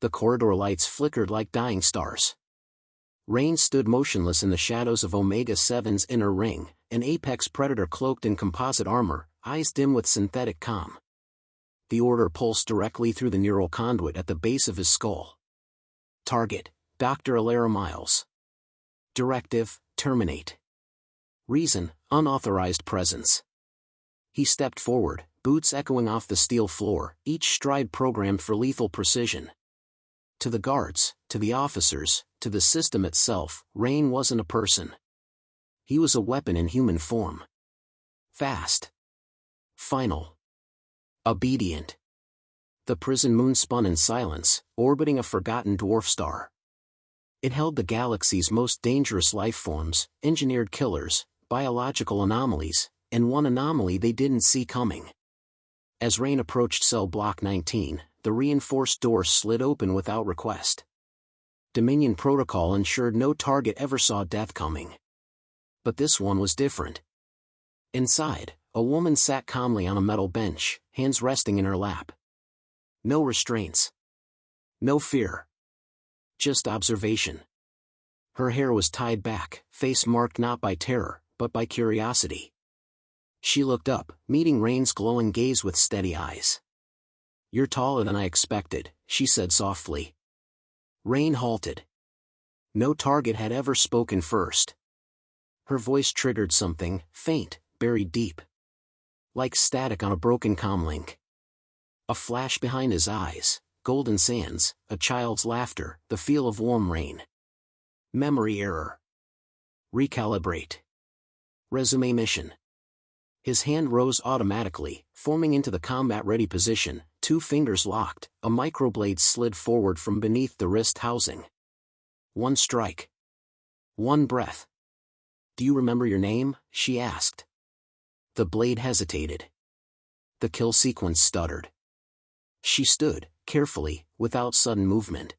The corridor lights flickered like dying stars. Rain stood motionless in the shadows of Omega-7's inner ring, an apex predator cloaked in composite armor, eyes dim with synthetic calm. The order pulsed directly through the neural conduit at the base of his skull. Target: Dr. Alara Miles. Directive: terminate. Reason: unauthorized presence. He stepped forward, boots echoing off the steel floor, each stride programmed for lethal precision. To the guards, to the officers, to the system itself, Rain wasn't a person. He was a weapon in human form. Fast. Final. Obedient. The prison moon spun in silence, orbiting a forgotten dwarf star. It held the galaxy's most dangerous life forms, engineered killers, biological anomalies, and one anomaly they didn't see coming. As Rain approached cell block 19, the reinforced door slid open without request. Dominion protocol ensured no target ever saw death coming. But this one was different. Inside, a woman sat calmly on a metal bench, hands resting in her lap. No restraints. No fear. Just observation. Her hair was tied back, face marked not by terror, but by curiosity. She looked up, meeting Rain's glowing gaze with steady eyes. "You're taller than I expected," she said softly. Rain halted. No target had ever spoken first. Her voice triggered something, faint, buried deep. Like static on a broken comlink. A flash behind his eyes, golden sands, a child's laughter, the feel of warm rain. Memory error. Recalibrate. Resume mission. His hand rose automatically, forming into the combat-ready position, 2 fingers locked, a microblade slid forward from beneath the wrist housing. 1 strike. 1 breath. "Do you remember your name?" she asked. The blade hesitated. The kill sequence stuttered. She stood, carefully, without sudden movement.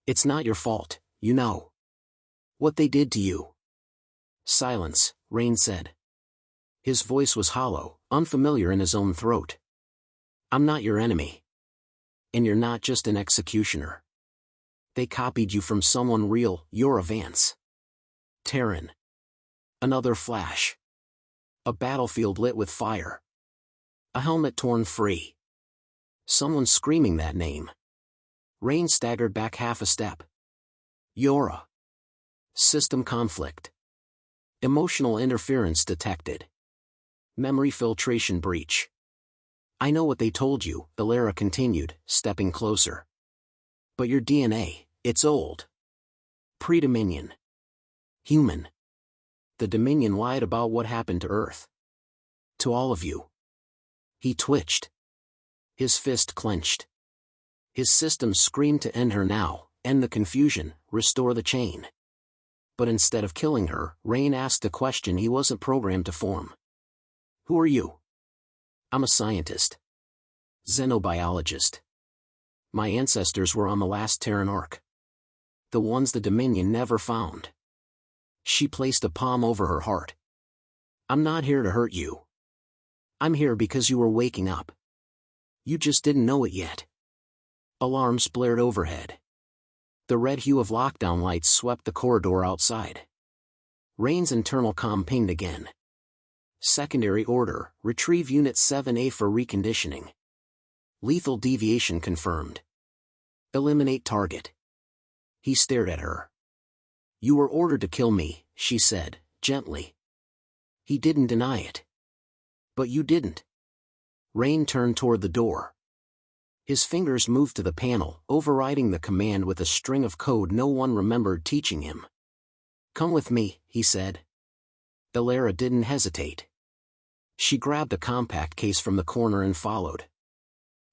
"It's not your fault, you know. What they did to you." "Silence," Rain said. His voice was hollow, unfamiliar in his own throat. "I'm not your enemy. And you're not just an executioner. They copied you from someone real, you're a Vance. Terran." Another flash. A battlefield lit with fire. A helmet torn free. Someone screaming that name. Rain staggered back half a step. "Yora." System conflict. Emotional interference detected. Memory filtration breach. "I know what they told you," Alara continued, stepping closer. "But your DNA, it's old. Pre-Dominion. Human. The Dominion lied about what happened to Earth. To all of you." He twitched. His fist clenched. His system screamed to end her now, end the confusion, restore the chain. But instead of killing her, Rain asked a question he wasn't programmed to form. "Who are you?" "I'm a scientist. Xenobiologist. My ancestors were on the last Terran ark. The ones the Dominion never found." She placed a palm over her heart. "I'm not here to hurt you. I'm here because you were waking up. You just didn't know it yet." Alarms blared overhead. The red hue of lockdown lights swept the corridor outside. Rain's internal comm pinged again. "Secondary order, retrieve Unit 7A for reconditioning. Lethal deviation confirmed. Eliminate target." He stared at her. "You were ordered to kill me," she said, gently. He didn't deny it. "But you didn't." Rain turned toward the door. His fingers moved to the panel, overriding the command with a string of code no one remembered teaching him. "Come with me," he said. Alara didn't hesitate. She grabbed a compact case from the corner and followed.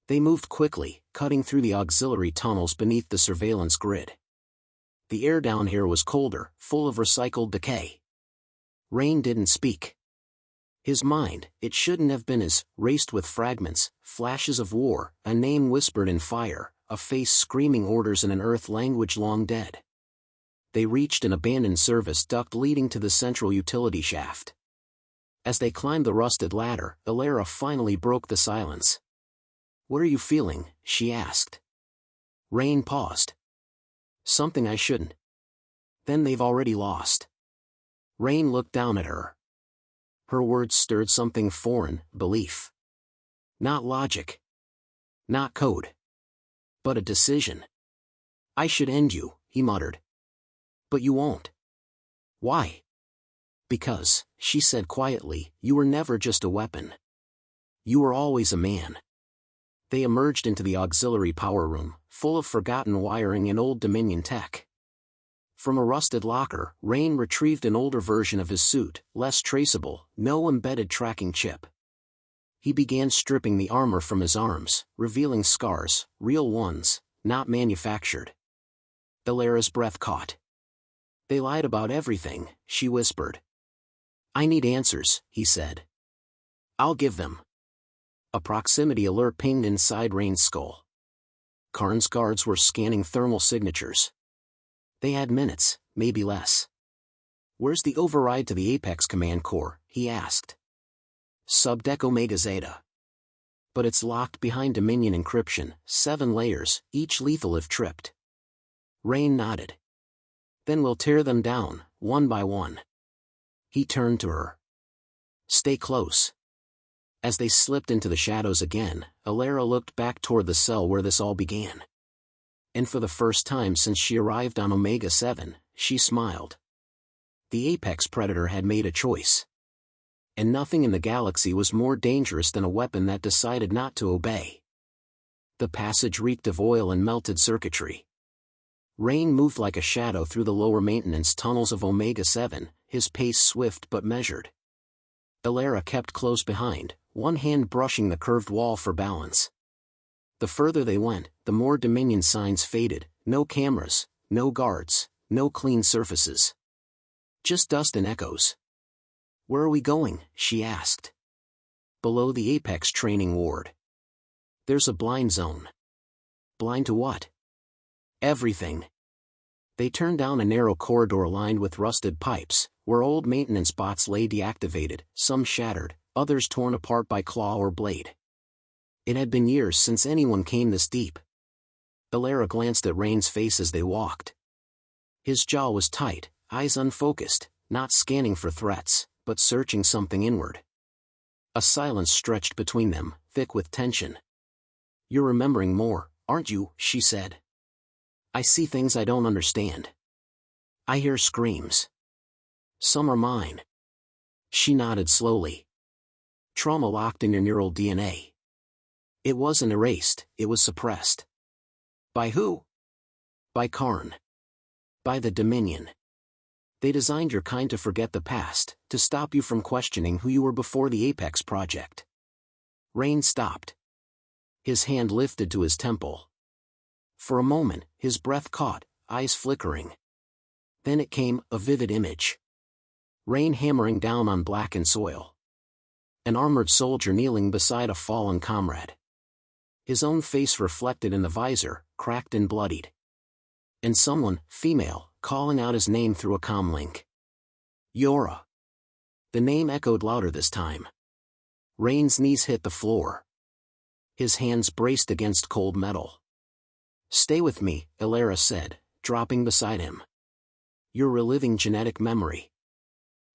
They moved quickly, cutting through the auxiliary tunnels beneath the surveillance grid. The air down here was colder, full of recycled decay. Rain didn't speak. His mind, it shouldn't have been his, raced with fragments, flashes of war, a name whispered in fire, a face screaming orders in an earth language long dead. They reached an abandoned service duct leading to the central utility shaft. As they climbed the rusted ladder, Alara finally broke the silence. "What are you feeling?" she asked. Rain paused. Something I shouldn't. Then they've already lost. Rain looked down at her. Her words stirred something foreign, belief. Not logic. Not code. But a decision. I should end you, he muttered. But you won't. Why? Because, she said quietly, you were never just a weapon. You were always a man. They emerged into the auxiliary power room, full of forgotten wiring and old Dominion tech. From a rusted locker, Rain retrieved an older version of his suit, less traceable, no embedded tracking chip. He began stripping the armor from his arms, revealing scars, real ones, not manufactured. Illyra's breath caught. They lied about everything, she whispered. I need answers, he said. I'll give them. A proximity alert pinged inside Rain's skull. Karn's guards were scanning thermal signatures. They had minutes, maybe less. Where's the override to the Apex Command Core, he asked. Subdeck Omega Zeta. But it's locked behind Dominion encryption, 7 layers, each lethal if tripped. Rain nodded. Then we'll tear them down, one by one. He turned to her. Stay close. As they slipped into the shadows again, Illyra looked back toward the cell where this all began. And for the first time since she arrived on Omega 7, she smiled. The apex predator had made a choice. And nothing in the galaxy was more dangerous than a weapon that decided not to obey. The passage reeked of oil and melted circuitry. Rain moved like a shadow through the lower maintenance tunnels of Omega 7, his pace swift but measured. Illyra kept close behind, one hand brushing the curved wall for balance. The further they went, the more Dominion signs faded, no cameras, no guards, no clean surfaces. Just dust and echoes. Where are we going? She asked. Below the Apex training ward. There's a blind zone. Blind to what? Everything. They turned down a narrow corridor lined with rusted pipes, where old maintenance bots lay deactivated, some shattered, others torn apart by claw or blade. It had been years since anyone came this deep. Illyra glanced at Rain's face as they walked. His jaw was tight, eyes unfocused, not scanning for threats, but searching something inward. A silence stretched between them, thick with tension. You're remembering more, aren't you? She said. I see things I don't understand. I hear screams. Some are mine. She nodded slowly. Trauma locked in your neural DNA. It wasn't erased, it was suppressed. By who? By Karn. By the Dominion. They designed your kind to forget the past, to stop you from questioning who you were before the Apex project. Rain stopped. His hand lifted to his temple. For a moment, his breath caught, eyes flickering. Then it came, a vivid image. Rain hammering down on blackened soil. An armored soldier kneeling beside a fallen comrade. His own face reflected in the visor, cracked and bloodied. And someone, female, calling out his name through a comm link. Yora. The name echoed louder this time. Rain's knees hit the floor. His hands braced against cold metal. Stay with me, Illyra said, dropping beside him. You're reliving genetic memory.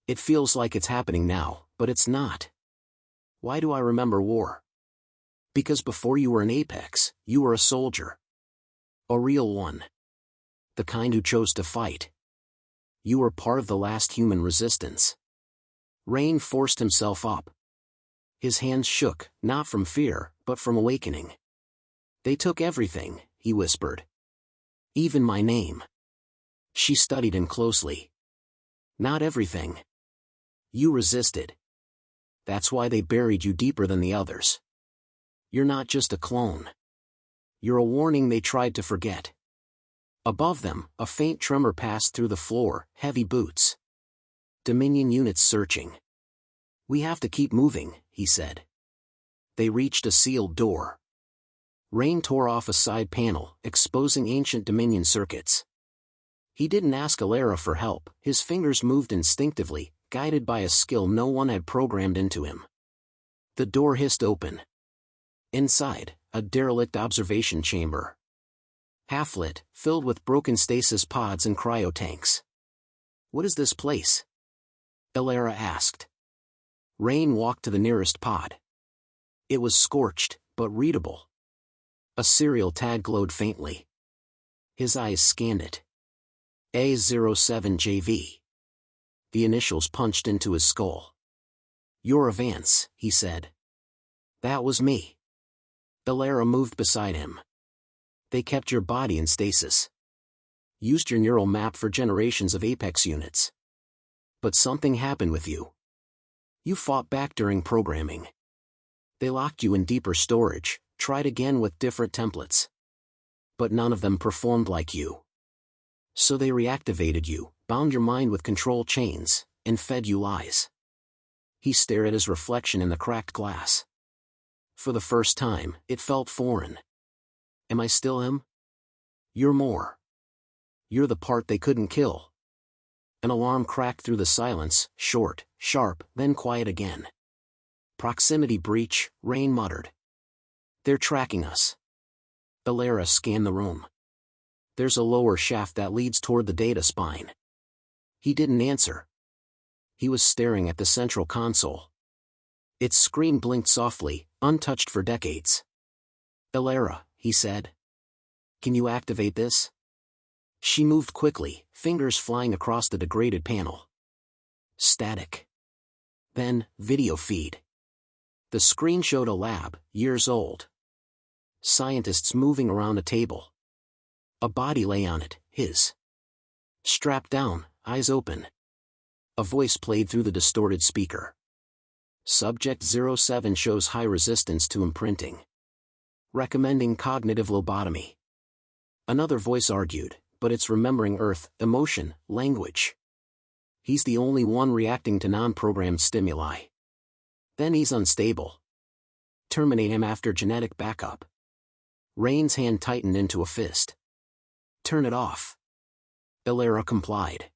It feels like it's happening now, but it's not. Why do I remember war? Because before you were an Apex, you were a soldier. A real one. The kind who chose to fight. You were part of the last human resistance. Rain forced himself up. His hands shook, not from fear, but from awakening. They took everything, he whispered. Even my name. She studied him closely. Not everything. You resisted. That's why they buried you deeper than the others. You're not just a clone. You're a warning they tried to forget. Above them, a faint tremor passed through the floor, heavy boots. Dominion units searching. We have to keep moving, he said. They reached a sealed door. Rain tore off a side panel, exposing ancient Dominion circuits. He didn't ask Illyra for help, his fingers moved instinctively, guided by a skill no one had programmed into him. The door hissed open. Inside, a derelict observation chamber. Half-lit, filled with broken stasis pods and cryotanks. What is this place? Elara asked. Rain walked to the nearest pod. It was scorched, but readable. A serial tag glowed faintly. His eyes scanned it. A07JV. The initials punched into his skull. You're a Vance, he said. That was me. Elara moved beside him. They kept your body in stasis. Used your neural map for generations of Apex units. But something happened with you. You fought back during programming. They locked you in deeper storage, tried again with different templates. But none of them performed like you. So they reactivated you, bound your mind with control chains, and fed you lies. He stared at his reflection in the cracked glass. For the first time, it felt foreign. Am I still him? You're more. You're the part they couldn't kill. An alarm cracked through the silence, short, sharp, then quiet again. Proximity breach, Rain muttered. They're tracking us. Elara scanned the room. There's a lower shaft that leads toward the data spine. He didn't answer. He was staring at the central console. Its screen blinked softly, untouched for decades. Elara, he said. Can you activate this? She moved quickly, fingers flying across the degraded panel. Static. Then, video feed. The screen showed a lab, years old. Scientists moving around a table. A body lay on it, his. Strapped down, eyes open. A voice played through the distorted speaker. Subject 07 shows high resistance to imprinting. Recommending cognitive lobotomy. Another voice argued, but it's remembering Earth, emotion, language. He's the only one reacting to non-programmed stimuli. Then he's unstable. Terminate him after genetic backup. Rain's hand tightened into a fist. Turn it off. Elara complied.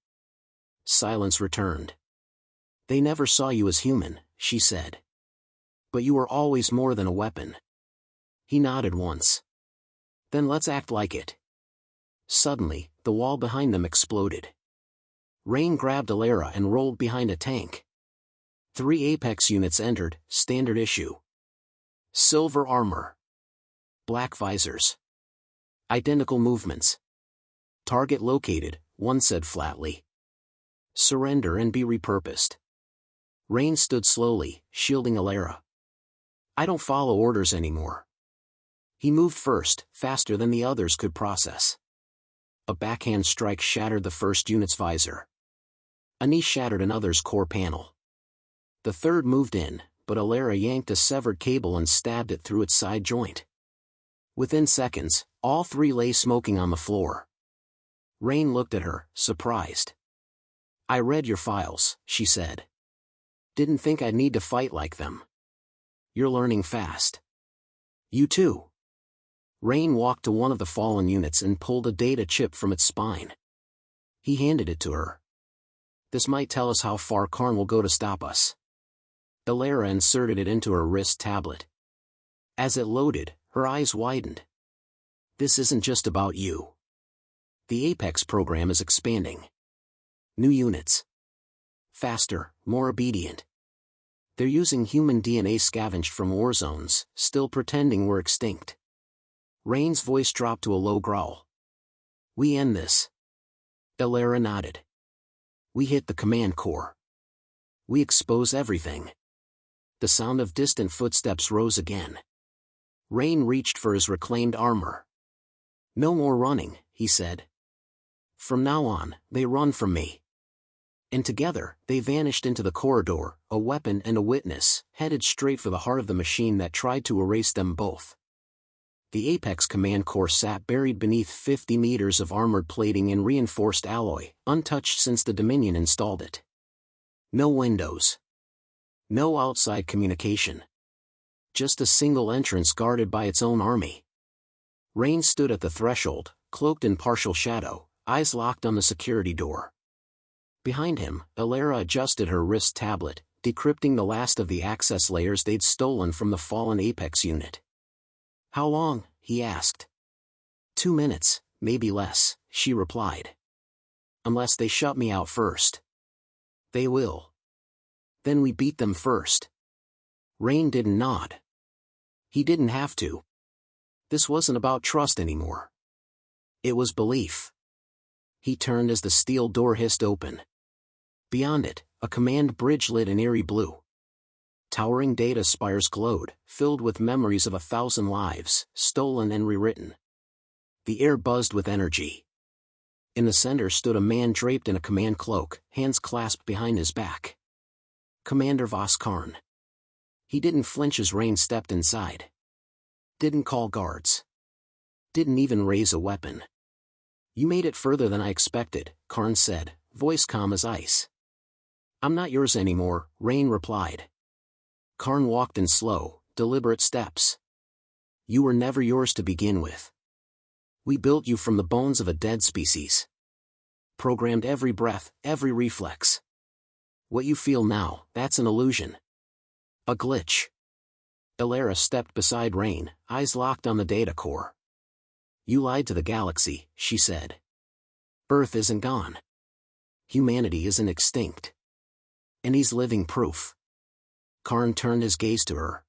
Silence returned. They never saw you as human, she said. But you were always more than a weapon. He nodded once. Then let's act like it. Suddenly, the wall behind them exploded. Rain grabbed Elara and rolled behind a tank. 3 Apex units entered, standard issue. Silver armor. Black visors. Identical movements. Target located, one said flatly. Surrender and be repurposed. Rain stood slowly, shielding Elara. I don't follow orders anymore. He moved first, faster than the others could process. A backhand strike shattered the first unit's visor. A knee shattered another's core panel. The third moved in, but Elara yanked a severed cable and stabbed it through its side joint. Within seconds, all 3 lay smoking on the floor. Rain looked at her, surprised. I read your files, she said. Didn't think I'd need to fight like them. You're learning fast. You too. Rain walked to one of the fallen units and pulled a data chip from its spine. He handed it to her. This might tell us how far Karn will go to stop us. Elara inserted it into her wrist tablet. As it loaded, her eyes widened. This isn't just about you. The Apex program is expanding. New units. Faster, more obedient. They're using human DNA scavenged from war zones, still pretending we're extinct. Rain's voice dropped to a low growl. We end this. Elara nodded. We hit the command core. We expose everything. The sound of distant footsteps rose again. Rain reached for his reclaimed armor. No more running, he said. From now on, they run from me. And together, they vanished into the corridor, a weapon and a witness, headed straight for the heart of the machine that tried to erase them both. The Apex Command Core sat buried beneath 50 meters of armored plating and reinforced alloy, untouched since the Dominion installed it. No windows. No outside communication. Just a single entrance guarded by its own army. Rain stood at the threshold, cloaked in partial shadow, eyes locked on the security door. Behind him, Elara adjusted her wrist tablet, decrypting the last of the access layers they'd stolen from the fallen Apex unit. How long? He asked. 2 minutes, maybe less, she replied. Unless they shut me out first. They will. Then we beat them first. Rain didn't nod. He didn't have to. This wasn't about trust anymore. It was belief. He turned as the steel door hissed open. Beyond it, a command bridge lit in eerie blue. Towering data spires glowed, filled with memories of 1,000 lives, stolen and rewritten. The air buzzed with energy. In the center stood a man draped in a command cloak, hands clasped behind his back. Commander Voskarn. He didn't flinch as Rain stepped inside. Didn't call guards. Didn't even raise a weapon. You made it further than I expected, Karn said, voice calm as ice. I'm not yours anymore, Rain replied. Karn walked in slow, deliberate steps. You were never yours to begin with. We built you from the bones of a dead species. Programmed every breath, every reflex. What you feel now, that's an illusion. A glitch. Elara stepped beside Rain, eyes locked on the data core. You lied to the galaxy, she said. Earth isn't gone. Humanity isn't extinct. And he's living proof. Karn turned his gaze to her.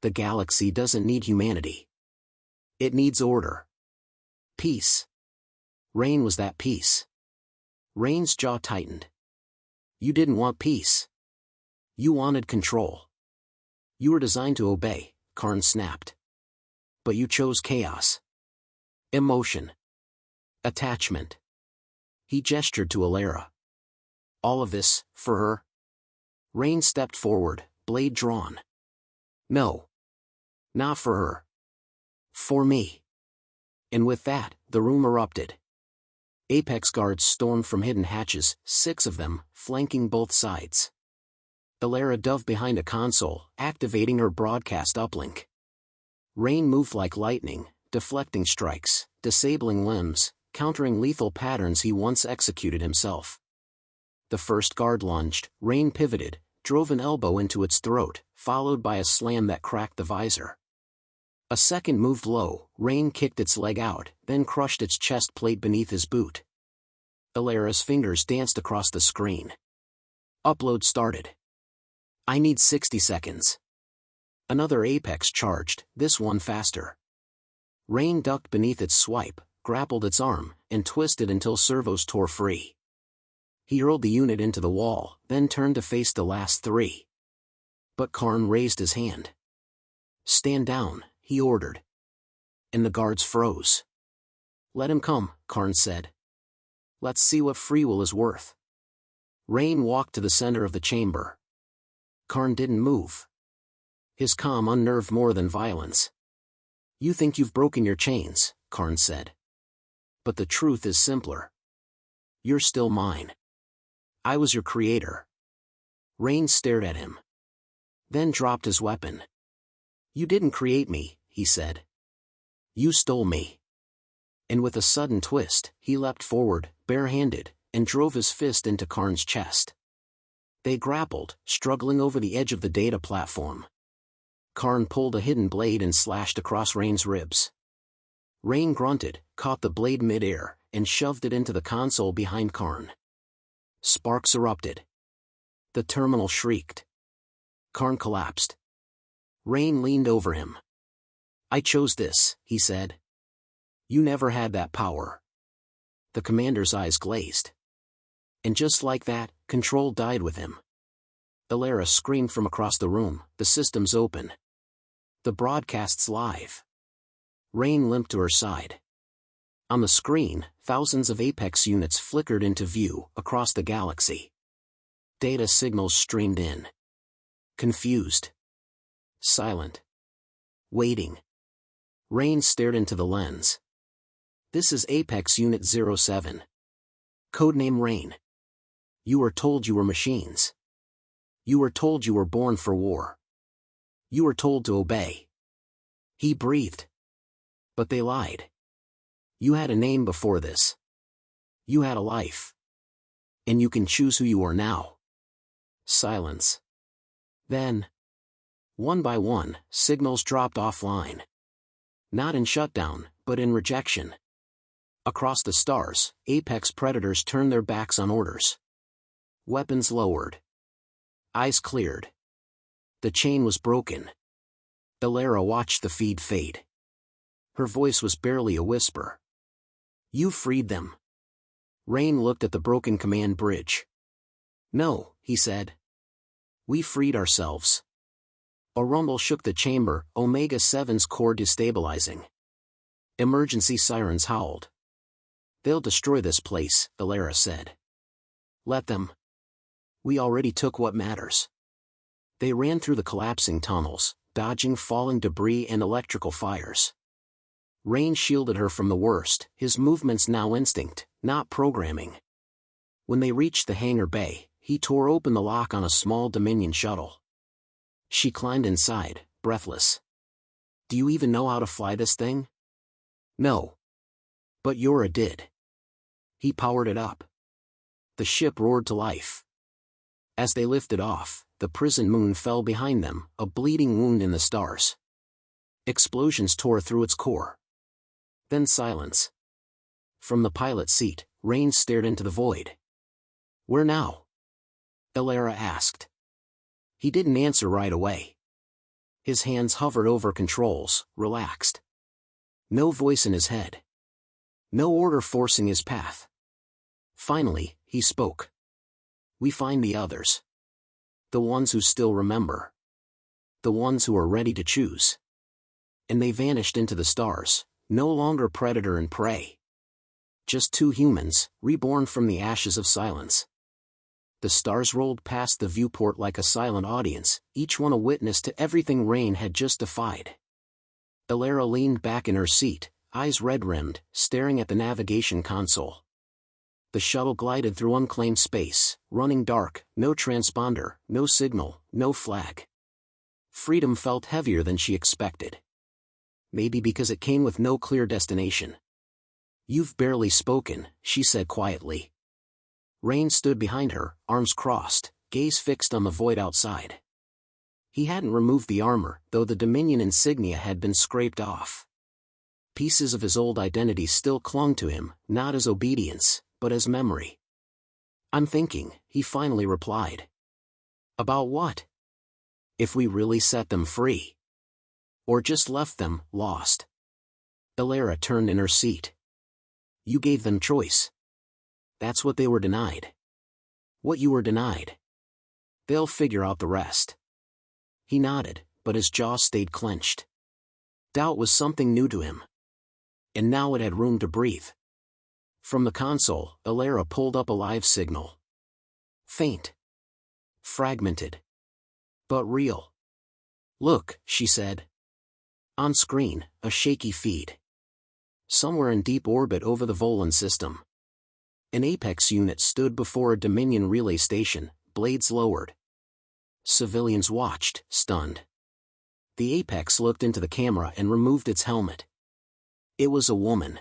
The galaxy doesn't need humanity. It needs order. Peace. Rain was that peace. Rain's jaw tightened. You didn't want peace. You wanted control. You were designed to obey, Karn snapped. But you chose chaos. Emotion. Attachment. He gestured to Elara. All of this, for her? Rain stepped forward, blade drawn. No. Not for her. For me. And with that, the room erupted. Apex guards stormed from hidden hatches, 6 of them, flanking both sides. Elara dove behind a console, activating her broadcast uplink. Rain moved like lightning, deflecting strikes, disabling limbs, countering lethal patterns he once executed himself. The first guard lunged, Rain pivoted, drove an elbow into its throat, followed by a slam that cracked the visor. A second moved low, Rain kicked its leg out, then crushed its chest plate beneath his boot. Elara's fingers danced across the screen. Upload started. I need 60 seconds. Another Apex charged, this one faster. Rain ducked beneath its swipe, grappled its arm, and twisted until servos tore free. He hurled the unit into the wall, then turned to face the last 3. But Karn raised his hand. Stand down, he ordered. And the guards froze. Let him come, Karn said. Let's see what free will is worth. Rain walked to the center of the chamber. Karn didn't move. His calm unnerved more than violence. You think you've broken your chains, Karn said. But the truth is simpler. You're still mine. I was your creator. Rain stared at him. Then dropped his weapon. You didn't create me, he said. You stole me. And with a sudden twist, he leapt forward, barehanded, and drove his fist into Karn's chest. They grappled, struggling over the edge of the data platform. Karn pulled a hidden blade and slashed across Rain's ribs. Rain grunted, caught the blade mid-air, and shoved it into the console behind Karn. Sparks erupted. The terminal shrieked. Karn collapsed. Rain leaned over him. I chose this, he said. You never had that power. The commander's eyes glazed. And just like that, control died with him. Elara screamed from across the room, the system's open. The broadcast's live. Rain limped to her side. On the screen, thousands of Apex units flickered into view, across the galaxy. Data signals streamed in. Confused. Silent. Waiting. Rain stared into the lens. This is Apex Unit 07. Codename Rain. You were told you were machines. You were told you were born for war. You were told to obey. He breathed. But they lied. You had a name before this. You had a life. And you can choose who you are now. Silence. Then, one by one, signals dropped offline. Not in shutdown, but in rejection. Across the stars, apex predators turned their backs on orders. Weapons lowered. Eyes cleared. The chain was broken. Elara watched the feed fade. Her voice was barely a whisper. "You freed them." Rain looked at the broken command bridge. "No," he said. "We freed ourselves." A rumble shook the chamber, Omega-7's core destabilizing. Emergency sirens howled. "They'll destroy this place," Elara said. "Let them. We already took what matters." They ran through the collapsing tunnels, dodging falling debris and electrical fires. Rain shielded her from the worst, his movements now instinct, not programming. When they reached the hangar bay, he tore open the lock on a small Dominion shuttle. She climbed inside, breathless. "Do you even know how to fly this thing?" "No. But Yora did." He powered it up. The ship roared to life. As they lifted off, the prison moon fell behind them, a bleeding wound in the stars. Explosions tore through its core. Then silence. From the pilot's seat, Rain stared into the void. "Where now?" Elara asked. He didn't answer right away. His hands hovered over controls, relaxed. No voice in his head. No order forcing his path. Finally, he spoke. "We find the others. The ones who still remember. The ones who are ready to choose." And they vanished into the stars, no longer predator and prey. Just two humans, reborn from the ashes of silence. The stars rolled past the viewport like a silent audience, each one a witness to everything Rain had just defied. Elara leaned back in her seat, eyes red-rimmed, staring at the navigation console. The shuttle glided through unclaimed space, running dark, no transponder, no signal, no flag. Freedom felt heavier than she expected. Maybe because it came with no clear destination. "You've barely spoken," she said quietly. Rain stood behind her, arms crossed, gaze fixed on the void outside. He hadn't removed the armor, though the Dominion insignia had been scraped off. Pieces of his old identity still clung to him, not as obedience, but as memory. "I'm thinking," he finally replied. "About what? If we really set them free? Or just left them, lost?" Elara turned in her seat. "You gave them choice. That's what they were denied. What you were denied. They'll figure out the rest." He nodded, but his jaw stayed clenched. Doubt was something new to him. And now it had room to breathe. From the console, Elara pulled up a live signal. Faint. Fragmented. But real. "Look," she said. On screen, a shaky feed. Somewhere in deep orbit over the Volan system. An Apex unit stood before a Dominion relay station, blades lowered. Civilians watched, stunned. The Apex looked into the camera and removed its helmet. It was a woman.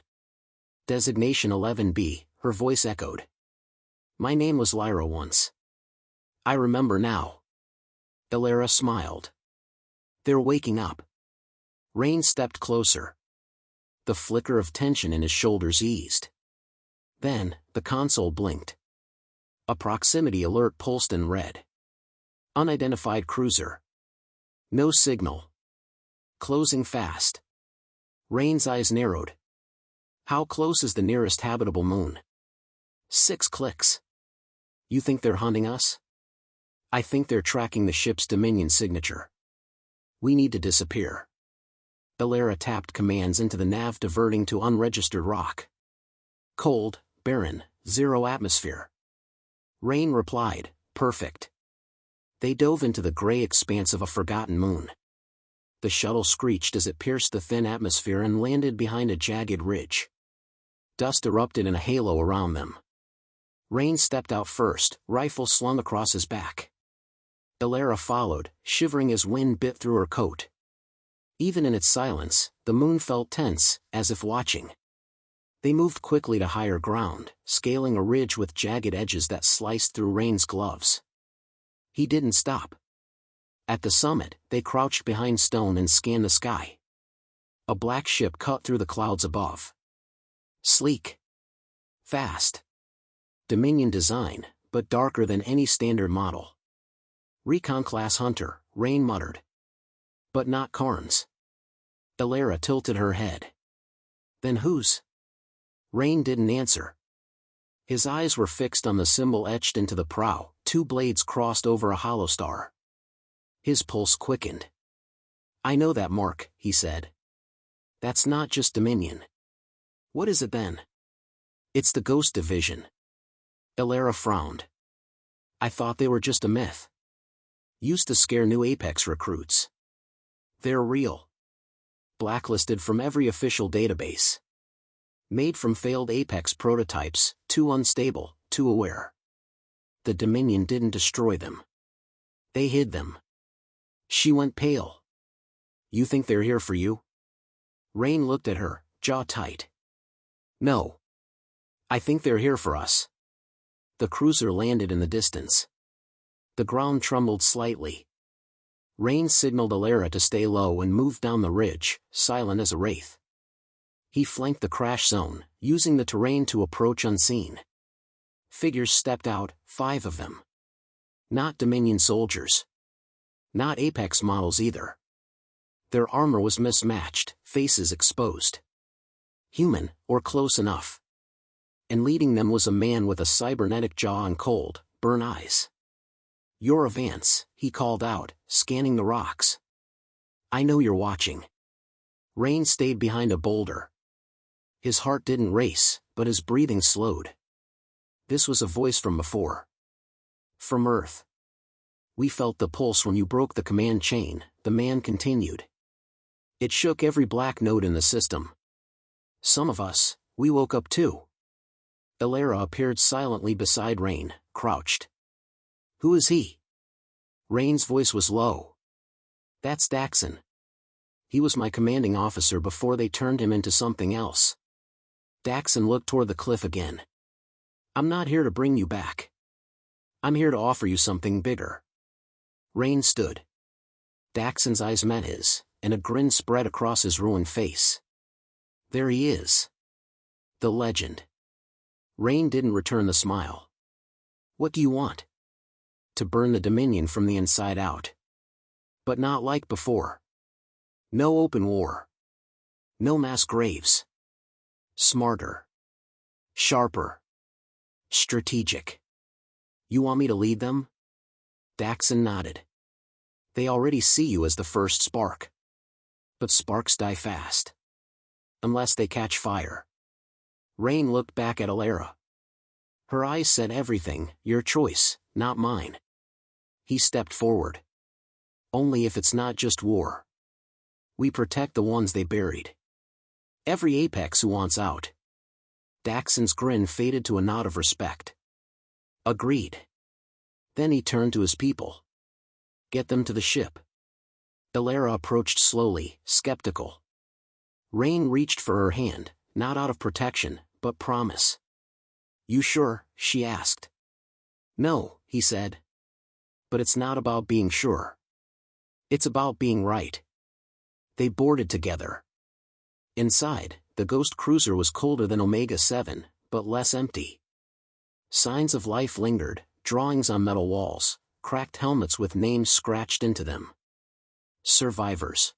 Designation 11B, her voice echoed. "My name was Lyra once. I remember now." Elara smiled. "They're waking up." Rain stepped closer. The flicker of tension in his shoulders eased. Then, the console blinked. A proximity alert pulsed in red. Unidentified cruiser. No signal. Closing fast. Rain's eyes narrowed. How close is the nearest habitable moon? 6 clicks. You think they're hunting us? I think they're tracking the ship's Dominion signature. We need to disappear. Elara tapped commands into the nav diverting to unregistered rock. Cold, barren, 0 atmosphere. Rain replied, "Perfect." They dove into the gray expanse of a forgotten moon. The shuttle screeched as it pierced the thin atmosphere and landed behind a jagged ridge. Dust erupted in a halo around them. Rain stepped out first, rifle slung across his back. Elara followed, shivering as wind bit through her coat. Even in its silence, the moon felt tense, as if watching. They moved quickly to higher ground, scaling a ridge with jagged edges that sliced through Rain's gloves. He didn't stop. At the summit, they crouched behind stone and scanned the sky. A black ship cut through the clouds above. Sleek. Fast. Dominion design, but darker than any standard model. Recon-class hunter, Rain muttered. But not Karn's. Elara tilted her head. Then whose? Rain didn't answer. His eyes were fixed on the symbol etched into the prow, 2 blades crossed over a hollow star. His pulse quickened. I know that mark, he said. That's not just Dominion. What is it then? It's the Ghost Division. Elara frowned. I thought they were just a myth. Used to scare new Apex recruits. They're real. Blacklisted from every official database. Made from failed Apex prototypes, too unstable, too aware. The Dominion didn't destroy them. They hid them. She went pale. You think they're here for you? Rain looked at her, jaw tight. No. I think they're here for us. The cruiser landed in the distance. The ground trembled slightly. Rain signaled Elara to stay low and moved down the ridge, silent as a wraith. He flanked the crash zone, using the terrain to approach unseen. Figures stepped out, 5 of them. Not Dominion soldiers. Not Apex models either. Their armor was mismatched, faces exposed. Human, or close enough. And leading them was a man with a cybernetic jaw and cold, burnt eyes. You're a Vance, he called out, scanning the rocks. I know you're watching. Rain stayed behind a boulder. His heart didn't race, but his breathing slowed. This was a voice from before. From Earth. We felt the pulse when you broke the command chain, the man continued. It shook every black node in the system. Some of us, we woke up too. Elara appeared silently beside Rain, crouched. Who is he? Rain's voice was low. That's Daxon. He was my commanding officer before they turned him into something else. Daxon looked toward the cliff again. I'm not here to bring you back. I'm here to offer you something bigger. Rain stood. Daxon's eyes met his, and a grin spread across his ruined face. There he is. The legend. Rain didn't return the smile. What do you want? To burn the Dominion from the inside out. But not like before. No open war. No mass graves. Smarter. Sharper. Strategic. You want me to lead them? Daxon nodded. They already see you as the first spark. But sparks die fast. Unless they catch fire. Rain looked back at Elara. Her eyes said everything, your choice, not mine. He stepped forward. Only if it's not just war. We protect the ones they buried. Every Apex who wants out. Daxon's grin faded to a nod of respect. Agreed. Then he turned to his people. Get them to the ship. Elara approached slowly, skeptical. Rain reached for her hand, not out of protection, but promise. You sure? She asked. No, he said. But it's not about being sure. It's about being right. They boarded together. Inside, the ghost cruiser was colder than Omega-7, but less empty. Signs of life lingered, drawings on metal walls, cracked helmets with names scratched into them. Survivors.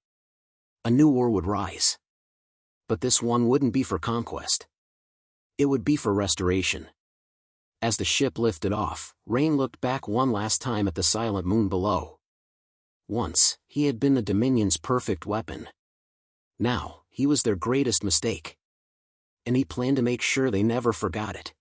A new war would rise. But this one wouldn't be for conquest. It would be for restoration. As the ship lifted off, Rain looked back one last time at the silent moon below. Once, he had been the Dominion's perfect weapon. Now, he was their greatest mistake. And he planned to make sure they never forgot it.